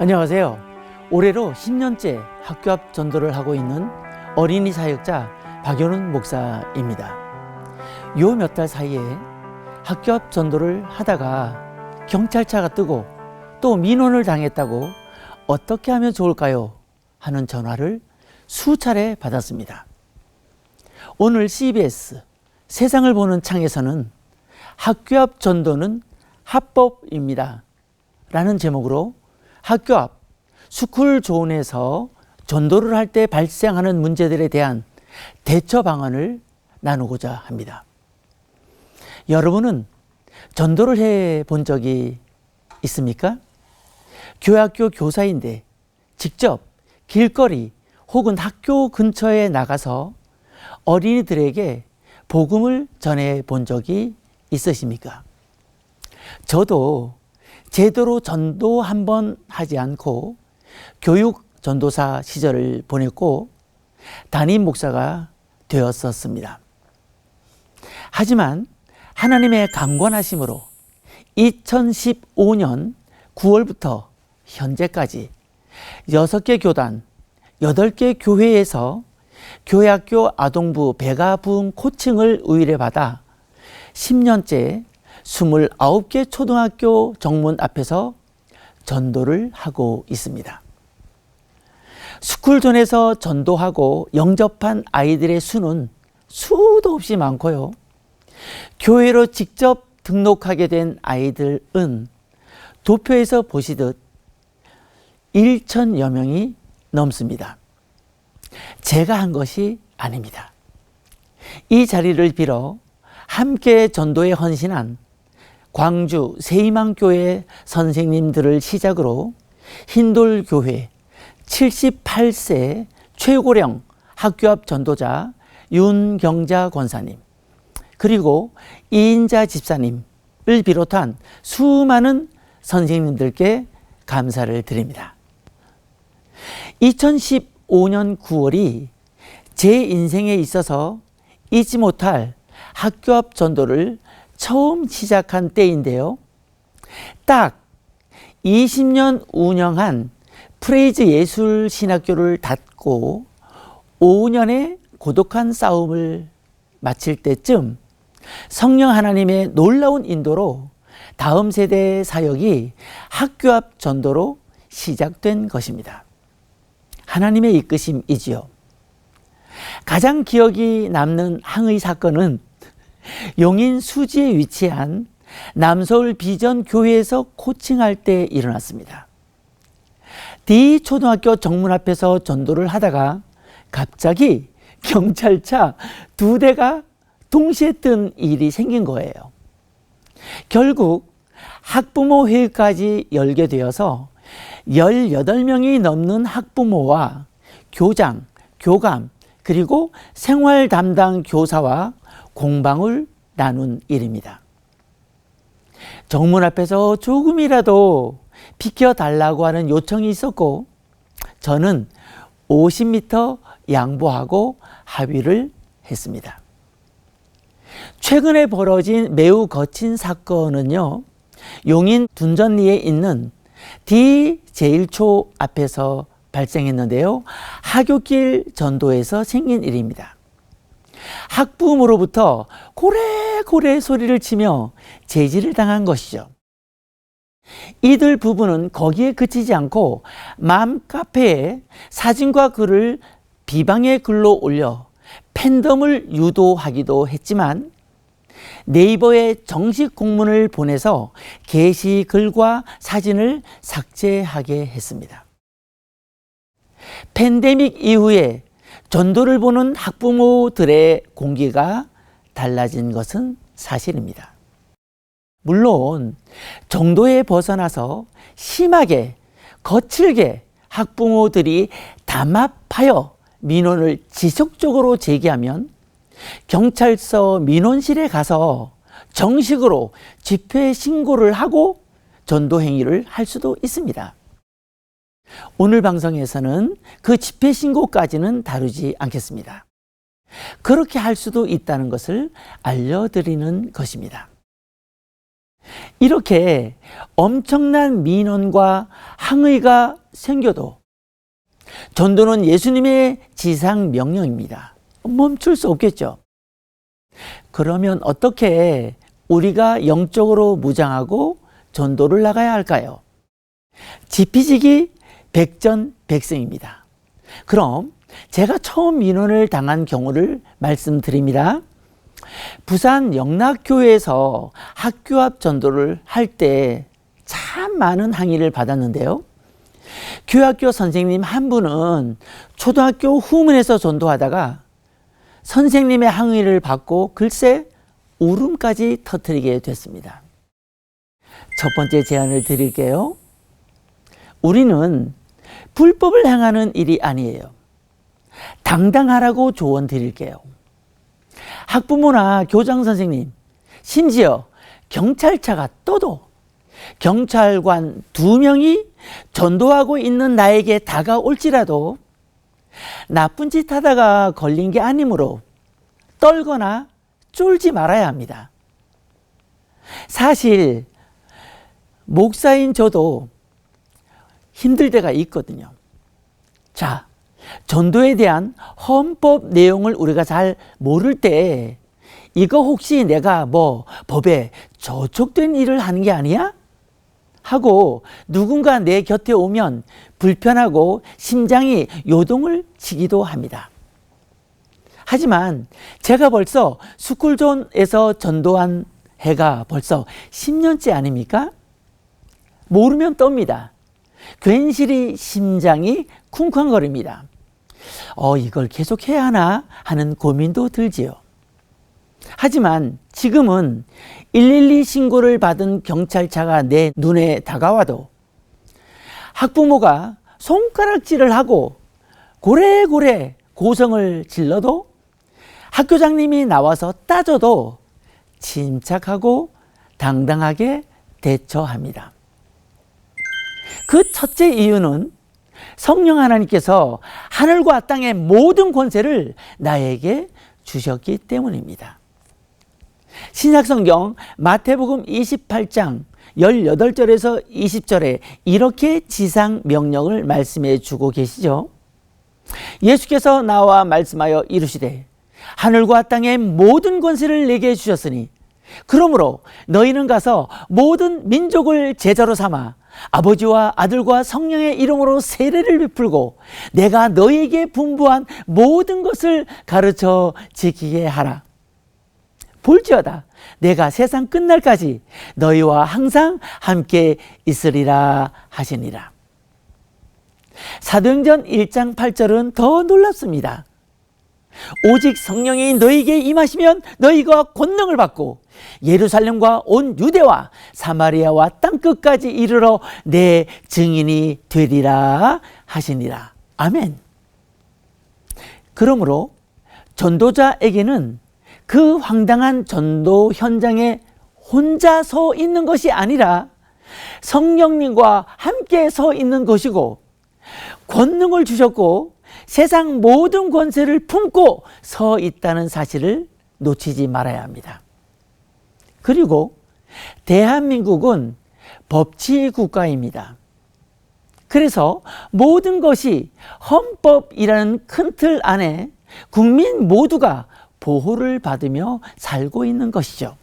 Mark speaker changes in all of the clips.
Speaker 1: 안녕하세요. 올해로 10년째 학교 앞 전도를 하고 있는 어린이 사역자 박연훈 목사입니다. 요 몇 달 사이에 학교 앞 전도를 하다가 경찰차가 뜨고 또 민원을 당했다고 어떻게 하면 좋을까요? 하는 전화를 수차례 받았습니다. 오늘 CBS 세상을 보는 창에서는 학교 앞 전도는 합법입니다 라는 제목으로 학교 앞 스쿨존에서 전도를 할 때 발생하는 문제들에 대한 대처 방안을 나누고자 합니다. 여러분은 전도를 해 본 적이 있습니까? 교학교 교사인데 직접 길거리 혹은 학교 근처에 나가서 어린이들에게 복음을 전해 본 적이 있으십니까? 저도 제대로 전도 한번 하지 않고 교육 전도사 시절을 보냈고 담임 목사가 되었었습니다. 하지만 하나님의 강권하심으로 2015년 9월부터 현재까지 6개 교단, 8개 교회에서 교회학교 아동부 배가 부흥 코칭을 의뢰받아 10년째 29개 초등학교 정문 앞에서 전도를 하고 있습니다. 스쿨존에서 전도하고 영접한 아이들의 수는 수도 없이 많고요. 교회로 직접 등록하게 된 아이들은 도표에서 보시듯 1,000여 명이 넘습니다. 제가 한 것이 아닙니다. 이 자리를 빌어 함께 전도에 헌신한 광주 새희망교회 선생님들을 시작으로 흰돌교회 78세 최고령 학교 앞 전도자 윤경자 권사님, 그리고 이인자 집사님을 비롯한 수많은 선생님들께 감사를 드립니다. 2015년 9월이 제 인생에 있어서 잊지 못할 학교 앞 전도를 처음 시작한 때인데요. 딱 20년 운영한 프레이즈 예술신학교를 닫고 5년의 고독한 싸움을 마칠 때쯤 성령 하나님의 놀라운 인도로 다음 세대의 사역이 학교 앞 전도로 시작된 것입니다. 하나님의 이끄심이지요. 가장 기억이 남는 항의 사건은 용인 수지에 위치한 남서울 비전 교회에서 코칭할 때 일어났습니다. D 초등학교 정문 앞에서 전도를 하다가 갑자기 경찰차 2대가 동시에 뜬 일이 생긴 거예요. 결국 학부모 회의까지 열게 되어서 18명이 넘는 학부모와 교장, 교감, 그리고 생활 담당 교사와 공방을 나눈 일입니다. 정문 앞에서 조금이라도 비켜달라고 하는 요청이 있었고 저는 50m 양보하고 합의를 했습니다. 최근에 벌어진 매우 거친 사건은요, 용인 둔전리에 있는 D 제1초 앞에서 발생했는데요. 하굣길 전도에서 생긴 일입니다. 학부모로부터 고래고래 소리를 치며 제지를 당한 것이죠. 이들 부부는 거기에 그치지 않고 맘카페에 사진과 글을 비방의 글로 올려 팬덤을 유도하기도 했지만 네이버에 정식 공문을 보내서 게시글과 사진을 삭제하게 했습니다. 팬데믹 이후에 전도를 보는 학부모들의 공기가 달라진 것은 사실입니다. 물론 정도에 벗어나서 심하게 거칠게 학부모들이 담합하여 민원을 지속적으로 제기하면 경찰서 민원실에 가서 정식으로 집회 신고를 하고 전도 행위를 할 수도 있습니다. 오늘 방송에서는 그 집회 신고까지는 다루지 않겠습니다. 그렇게 할 수도 있다는 것을 알려드리는 것입니다. 이렇게 엄청난 민원과 항의가 생겨도 전도는 예수님의 지상 명령입니다. 멈출 수 없겠죠. 그러면 어떻게 우리가 영적으로 무장하고 전도를 나가야 할까요? 지피지기 백전백승입니다. 그럼 제가 처음 민원을 당한 경우를 말씀드립니다. 부산 영락교회에서 학교 앞 전도를 할 때 참 많은 항의를 받았는데요. 교학교 선생님 한 분은 초등학교 후문에서 전도하다가 선생님의 항의를 받고 글쎄 울음까지 터뜨리게 됐습니다. 첫 번째 제안을 드릴게요. 우리는 불법을 행하는 일이 아니에요. 당당하라고 조언 드릴게요. 학부모나 교장 선생님, 심지어 경찰차가 떠도 경찰관 2명이 전도하고 있는 나에게 다가올지라도 나쁜 짓 하다가 걸린 게 아니므로 떨거나 쫄지 말아야 합니다. 사실 목사인 저도 힘들 때가 있거든요. 자, 전도에 대한 헌법 내용을 우리가 잘 모를 때 이거 혹시 내가 뭐 법에 저촉된 일을 하는 게 아니야? 하고 누군가 내 곁에 오면 불편하고 심장이 요동을 치기도 합니다. 하지만 제가 벌써 스쿨존에서 전도한 해가 벌써 10년째 아닙니까? 모르면 떱니다. 괜시리 심장이 쿵쾅거립니다. 이걸 계속 해야 하나 하는 고민도 들지요. 하지만 지금은 112 신고를 받은 경찰차가 내 눈에 다가와도 학부모가 손가락질을 하고 고래고래 고성을 질러도 학교장님이 나와서 따져도 침착하고 당당하게 대처합니다. 그 첫째 이유는 성령 하나님께서 하늘과 땅의 모든 권세를 나에게 주셨기 때문입니다. 신약성경 마태복음 28장 18절에서 20절에 이렇게 지상 명령을 말씀해 주고 계시죠. 예수께서 나와 말씀하여 이르시되 하늘과 땅의 모든 권세를 내게 주셨으니 그러므로 너희는 가서 모든 민족을 제자로 삼아 아버지와 아들과 성령의 이름으로 세례를 베풀고 내가 너희에게 분부한 모든 것을 가르쳐 지키게 하라. 볼지어다 내가 세상 끝날까지 너희와 항상 함께 있으리라 하시니라. 사도행전 1장 8절은 더 놀랍습니다. 오직 성령이 너희에게 임하시면 너희가 권능을 받고 예루살렘과 온 유대와 사마리아와 땅끝까지 이르러 내 증인이 되리라 하시니라. 아멘. 그러므로 전도자에게는 그 황당한 전도 현장에 혼자 서 있는 것이 아니라 성령님과 함께 서 있는 것이고 권능을 주셨고 세상 모든 권세를 품고 서 있다는 사실을 놓치지 말아야 합니다. 그리고 대한민국은 법치 국가입니다. 그래서 모든 것이 헌법이라는 큰 틀 안에 국민 모두가 보호를 받으며 살고 있는 것이죠.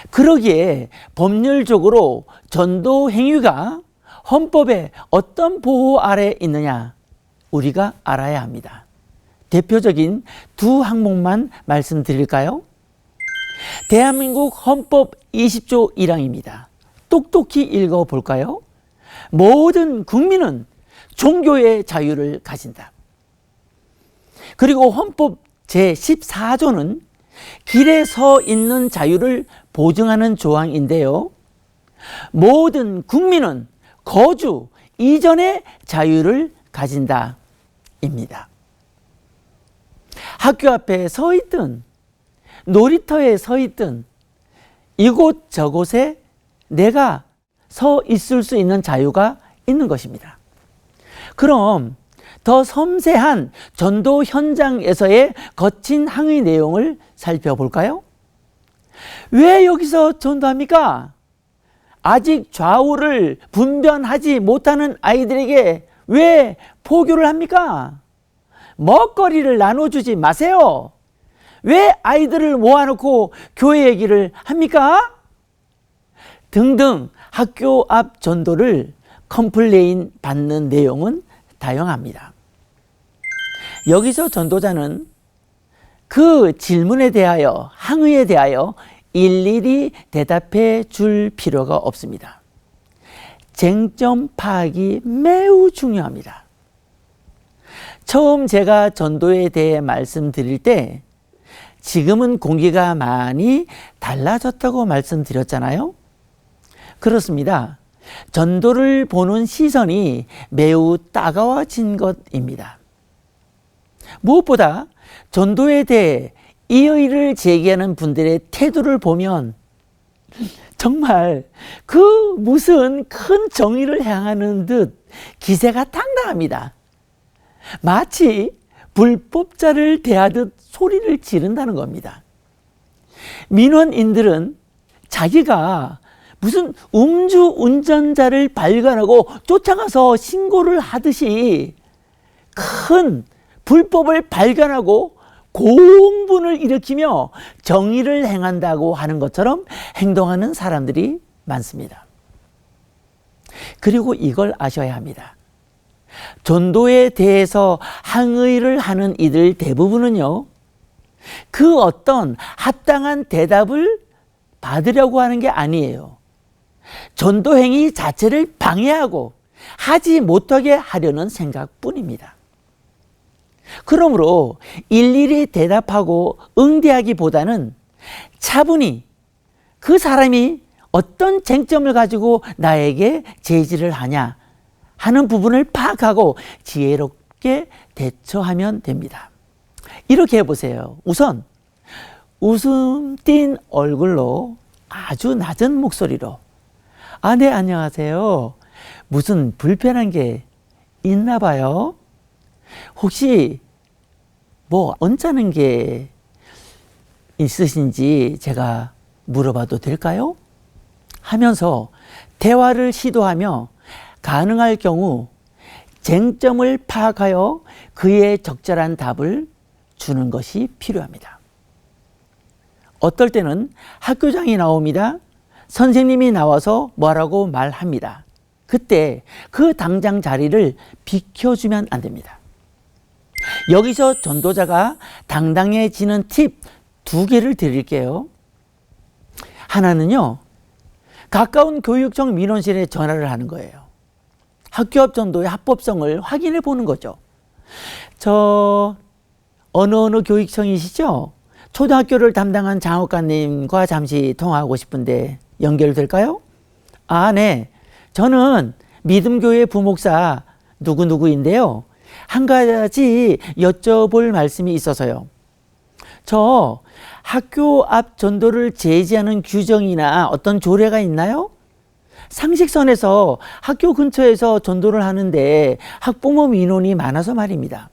Speaker 1: 그러기에 법률적으로 전도 행위가 헌법에 어떤 보호 아래 있느냐 우리가 알아야 합니다. 대표적인 두 항목만 말씀드릴까요? 대한민국 헌법 20조 1항입니다. 똑똑히 읽어볼까요? 모든 국민은 종교의 자유를 가진다. 그리고 헌법 제14조는 길에 서 있는 자유를 보증하는 조항인데요. 모든 국민은 거주 이전의 자유를 가진다 입니다. 학교 앞에 서 있든 놀이터에 서 있든 이곳 저곳에 내가 서 있을 수 있는 자유가 있는 것입니다. 그럼 더 섬세한 전도 현장에서의 거친 항의 내용을 살펴볼까요? 왜 여기서 전도합니까? 아직 좌우를 분별하지 못하는 아이들에게 왜 포교를 합니까? 먹거리를 나눠주지 마세요. 왜 아이들을 모아놓고 교회 얘기를 합니까? 등등 학교 앞 전도를 컴플레인 받는 내용은 다양합니다. 여기서 전도자는 그 질문에 대하여, 항의에 대하여 일일이 대답해 줄 필요가 없습니다. 쟁점 파악이 매우 중요합니다. 처음 제가 전도에 대해 말씀드릴 때 지금은 공기가 많이 달라졌다고 말씀드렸잖아요. 그렇습니다. 전도를 보는 시선이 매우 따가워진 것입니다. 무엇보다 전도에 대해 이의를 제기하는 분들의 태도를 보면 정말 그 무슨 큰 정의를 향하는 듯 기세가 당당합니다. 마치 불법자를 대하듯 소리를 지른다는 겁니다. 민원인들은 자기가 무슨 음주 운전자를 발견하고 쫓아가서 신고를 하듯이 큰 불법을 발견하고 공분을 일으키며 정의를 행한다고 하는 것처럼 행동하는 사람들이 많습니다. 그리고 이걸 아셔야 합니다. 전도에 대해서 항의를 하는 이들 대부분은요, 그 어떤 합당한 대답을 받으려고 하는 게 아니에요. 전도 행위 자체를 방해하고 하지 못하게 하려는 생각뿐입니다. 그러므로 일일이 대답하고 응대하기보다는 차분히 그 사람이 어떤 쟁점을 가지고 나에게 제지를 하냐 하는 부분을 파악하고 지혜롭게 대처하면 됩니다. 이렇게 해보세요. 우선 웃음 띤 얼굴로 아주 낮은 목소리로 네, 안녕하세요. 무슨 불편한 게 있나 봐요. 혹시 뭐 언짢은 게 있으신지 제가 물어봐도 될까요? 하면서 대화를 시도하며 가능할 경우 쟁점을 파악하여 그에 적절한 답을 주는 것이 필요합니다. 어떨 때는 학교장이 나옵니다. 선생님이 나와서 뭐라고 말합니다. 그때 그 당장 자리를 비켜주면 안 됩니다. 여기서 전도자가 당당해지는 팁 2개를 드릴게요. 하나는요, 가까운 교육청 민원실에 전화를 하는 거예요. 학교 앞 전도의 합법성을 확인해 보는 거죠. 저 어느 교육청이시죠? 초등학교를 담당한 장학관님과 잠시 통화하고 싶은데 연결될까요? 네. 저는 믿음교회 부목사 누구누구인데요. 한 가지 여쭤볼 말씀이 있어서요. 저 학교 앞 전도를 제지하는 규정이나 어떤 조례가 있나요? 상식선에서 학교 근처에서 전도를 하는데 학부모 민원이 많아서 말입니다.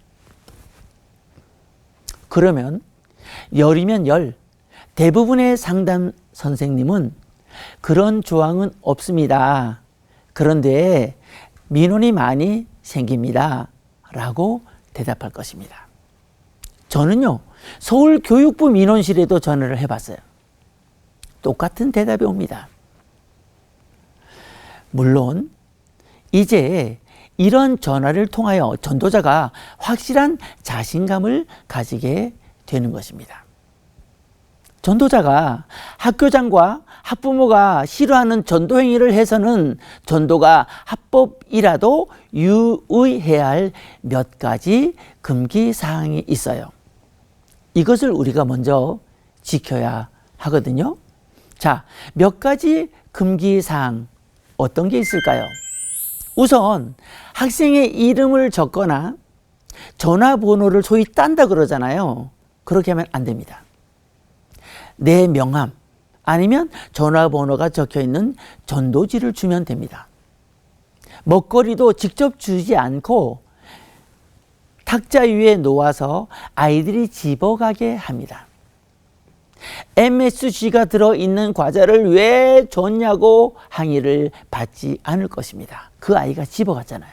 Speaker 1: 그러면 열이면 열, 대부분의 상담 선생님은 그런 조항은 없습니다. 그런데 민원이 많이 생깁니다. 라고 대답할 것입니다. 저는요, 서울교육부 민원실에도 전화를 해봤어요. 똑같은 대답이 옵니다. 물론 이제 이런 전화를 통하여 전도자가 확실한 자신감을 가지게 되는 것입니다. 전도자가 학교장과 학부모가 싫어하는 전도 행위를 해서는 전도가 합법이라도 유의해야 할 몇 가지 금기 사항이 있어요. 이것을 우리가 먼저 지켜야 하거든요. 자, 몇 가지 금기 사항 어떤 게 있을까요? 우선 학생의 이름을 적거나 전화번호를 소위 딴다 그러잖아요. 그렇게 하면 안 됩니다. 내 명함 아니면 전화번호가 적혀있는 전도지를 주면 됩니다. 먹거리도 직접 주지 않고 탁자 위에 놓아서 아이들이 집어가게 합니다. MSG가 들어있는 과자를 왜 줬냐고 항의를 받지 않을 것입니다. 그 아이가 집어갔잖아요.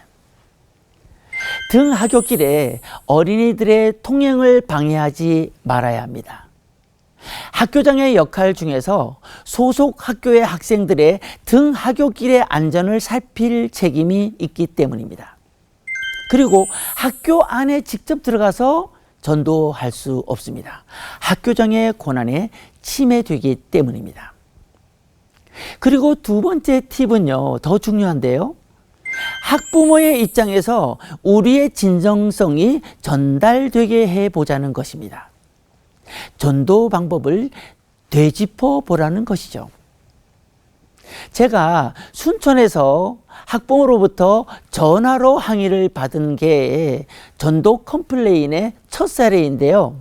Speaker 1: 등하굣길에 어린이들의 통행을 방해하지 말아야 합니다. 학교장의 역할 중에서 소속 학교의 학생들의 등하굣길의 안전을 살필 책임이 있기 때문입니다. 그리고 학교 안에 직접 들어가서 전도할 수 없습니다. 학교장의 권한에 침해되기 때문입니다. 그리고 두 번째 팁은요, 더 중요한데요. 학부모의 입장에서 우리의 진정성이 전달되게 해보자는 것입니다. 전도 방법을 되짚어 보라는 것이죠. 제가 순천에서 학부모로부터 전화로 항의를 받은 게 전도 컴플레인의 첫 사례인데요.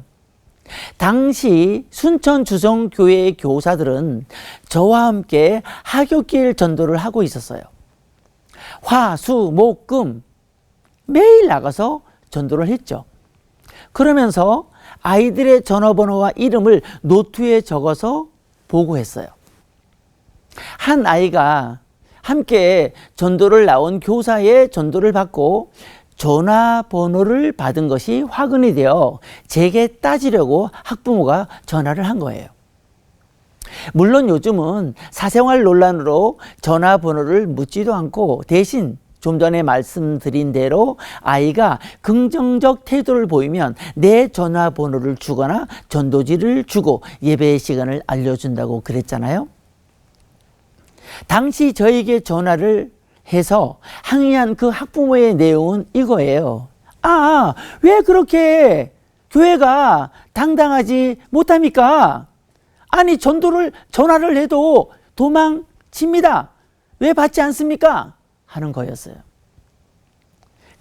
Speaker 1: 당시 순천 주성교회 교사들은 저와 함께 하굣길 전도를 하고 있었어요. 화, 수, 목, 금 매일 나가서 전도를 했죠. 그러면서 아이들의 전화번호와 이름을 노트에 적어서 보고했어요. 한 아이가 함께 전도를 나온 교사의 전도를 받고 전화번호를 받은 것이 화근이 되어 제게 따지려고 학부모가 전화를 한 거예요. 물론 요즘은 사생활 논란으로 전화번호를 묻지도 않고 대신 좀 전에 말씀드린 대로 아이가 긍정적 태도를 보이면 내 전화번호를 주거나 전도지를 주고 예배의 시간을 알려준다고 그랬잖아요. 당시 저에게 전화를 해서 항의한 그 학부모의 내용은 이거예요. 왜 그렇게 교회가 당당하지 못합니까? 아니, 전화를 해도 도망칩니다. 왜 받지 않습니까? 하는 거였어요.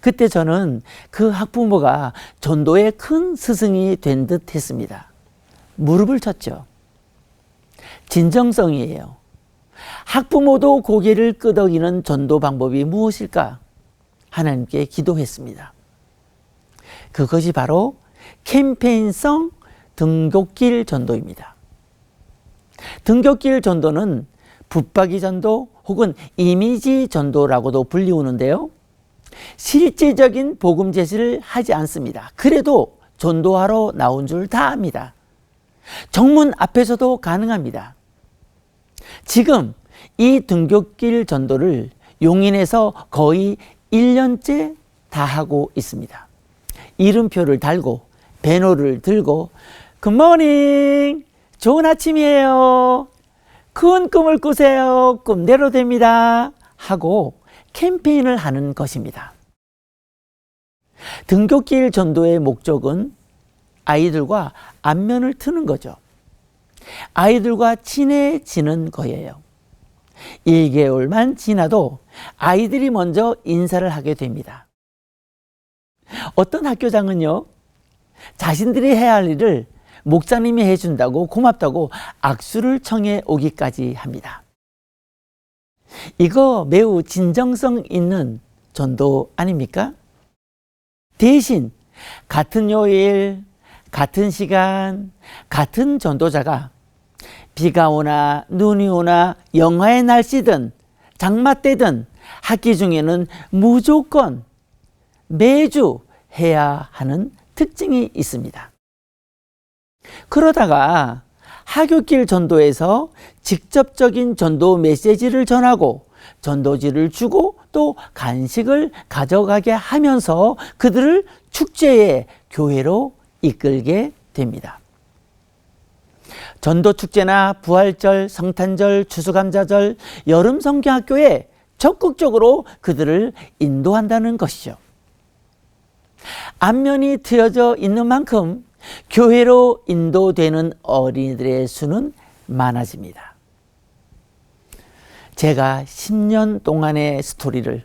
Speaker 1: 그때 저는 그 학부모가 전도의 큰 스승이 된 듯 했습니다. 무릎을 쳤죠. 진정성이에요. 학부모도 고개를 끄덕이는 전도 방법이 무엇일까? 하나님께 기도했습니다. 그것이 바로 캠페인성 등굣길 전도입니다. 등굣길 전도는 붙박이 전도 혹은 이미지 전도라고도 불리우는데요. 실제적인 복음 제시를 하지 않습니다. 그래도 전도하러 나온 줄 다 압니다. 정문 앞에서도 가능합니다. 지금 이 등굣길 전도를 용인에서 거의 1년째 다 하고 있습니다. 이름표를 달고 배너를 들고 굿모닝, 좋은 아침이에요, 큰 꿈을 꾸세요, 꿈대로 됩니다 하고 캠페인을 하는 것입니다. 등굣길 전도의 목적은 아이들과 안면을 트는 거죠. 아이들과 친해지는 거예요. 1개월만 지나도 아이들이 먼저 인사를 하게 됩니다. 어떤 학교장은요, 자신들이 해야 할 일을 목사님이 해준다고 고맙다고 악수를 청해 오기까지 합니다. 이거 매우 진정성 있는 전도 아닙니까? 대신 같은 요일, 같은 시간, 같은 전도자가 비가 오나 눈이 오나 영하의 날씨든 장마 때든 학기 중에는 무조건 매주 해야 하는 특징이 있습니다. 그러다가 하굣길 전도에서 직접적인 전도 메시지를 전하고 전도지를 주고 또 간식을 가져가게 하면서 그들을 축제의 교회로 이끌게 됩니다. 전도축제나 부활절, 성탄절, 추수감사절, 여름성경학교에 적극적으로 그들을 인도한다는 것이죠. 안면이 트여져 있는 만큼 교회로 인도되는 어린이들의 수는 많아집니다. 제가 10년 동안의 스토리를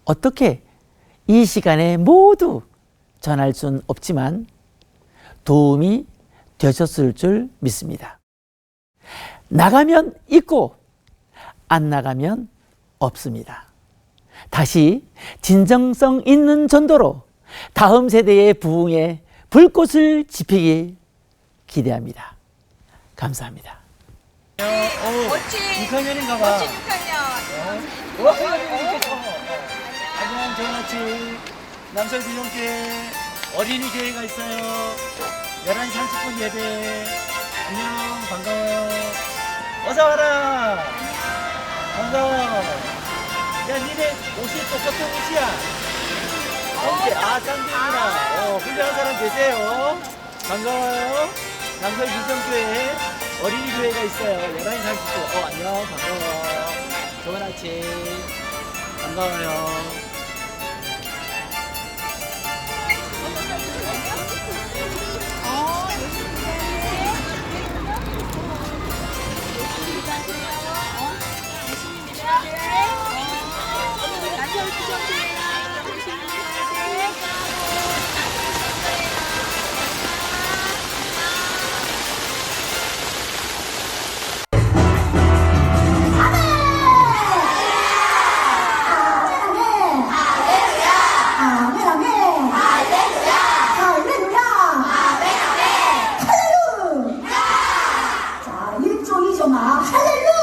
Speaker 1: 어떻게 이 시간에 모두 전할 수는 없지만 도움이 되셨을 줄 믿습니다. 나가면 있고 안 나가면 없습니다. 다시 진정성 있는 전도로 다음 세대의 부흥에 불꽃을 지피길 기대합니다. 감사합니다.
Speaker 2: 멋진
Speaker 3: 6학년인가 봐.
Speaker 2: 멋진 6학년.
Speaker 3: 안녕, 좋은 아침. 남설비용교회 어린이교회가 있어요. 11시 30분 예배. 안녕, 반가워요. 어서 와라. 반가워. 야, 니네 옷이 똑같은 옷이야. 짱둥이구나. 훌륭한 사람 되세요. 반가워요. 남설비전교회 어린이교회가 있어요. 11시 30분. 안녕, 반가워. 좋은 아침. 반가워요.
Speaker 4: 할렐루야.